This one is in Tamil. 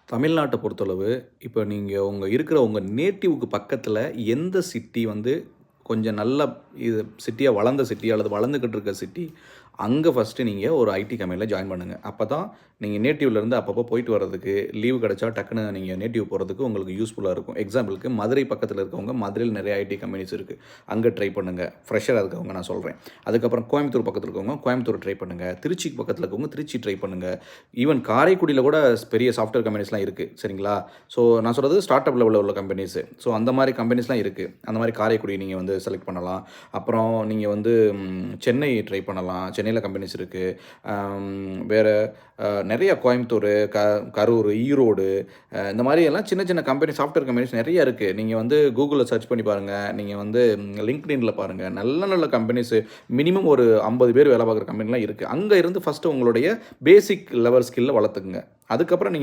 தமிழ்நாட்ட பொறுத்தளவு, இப்ப நீங்க இருக்கிற உங்க நேட்டிவ்‌க்கு பக்கத்துல எந்த சிட்டி வந்து கொஞ்சம் நல்ல இது சிட்டியா வளர்ந்த சிட்டி அல்லது வளர்ந்துகிட்டு இருக்க சிட்டி, அங்க ஃபர்ஸ்ட்டு நீங்க ஒரு ஐடி கம்பெனில ஜாயின் பண்ணுங்க. அப்பதான் நீங்க நேட்டிவ்லேருந்து அப்பப்போ போயிட்டு வர்றதுக்கு, லீவு கிடைச்சா டக்குனு நீங்க நேட்டிவ் போறதுக்கு உங்களுக்கு யூஸ்ஃபுல்லா இருக்கும். எக்ஸாம்பிளுக்கு மதுரை பக்கத்துல இருக்கவங்க, மதுரையில நெறைய ஐடி கம்பெனிஸ் இருக்கு. அங்க ட்ரை பண்ணுங்க. ஃப்ரெஷரா இருக்கவங்க நான் சொல்றேன். அதுக்கப்புறம் கோயம்புத்தூர் பக்கத்துல இருக்கவங்க, கோயம்புத்தூர் ட்ரை பண்ணுங்க. திருச்சிக்கு பக்கத்துல இருக்கவங்க, திருச்சி ட்ரை பண்ணுங்க. ஈவன் காரைக்குடியில கூட பெரிய சாஃப்ட்வேர் கம்பெனிஸ்லாம் இருக்கு. சரிங்களா? ஸோ நான் சொல்றது ஸ்டார்ட் அப் லெவல்ல உள்ள கம்பெனிஸு. ஸோ அந்த மாரி கம்பெனிஸ்லாம் இருக்கு. அந்த மாரி காரைக்குடி நீங்க வந்து செலக்ட் பண்ணலாம். அப்புறம் நீங்க வந்து சென்னை ட்ரை பண்ணலாம். சென்னையில கம்பெனிஸ் இருக்கு. வேற நெறைய கோயம்புத்தூர், கரூர், ஈரோடு இந்த மாரி எல்லாம் சின்ன சின்ன கம்பெனி சாஃப்ட்வேர் கம்பெனிஸ் நெறைய இருக்கு. நீங்க வந்து Googleல சர்ச் பண்ணி பாருங்க. நீங்க வந்து LinkedInல பாருங்க. நல்ல நல்ல கம்பெனிஸ் மினிமம் ஒரு 50 பேர் வேலை பார்க்குற கம்பெனிலாம் இருக்கு. அங்க இருந்து ஃபர்ஸ்ட்டு உங்களுடைய பேசிக் லெவல் ஸ்கில்ல வளர்த்துக்கங்க. அதுக்கப்புறம் நீங்க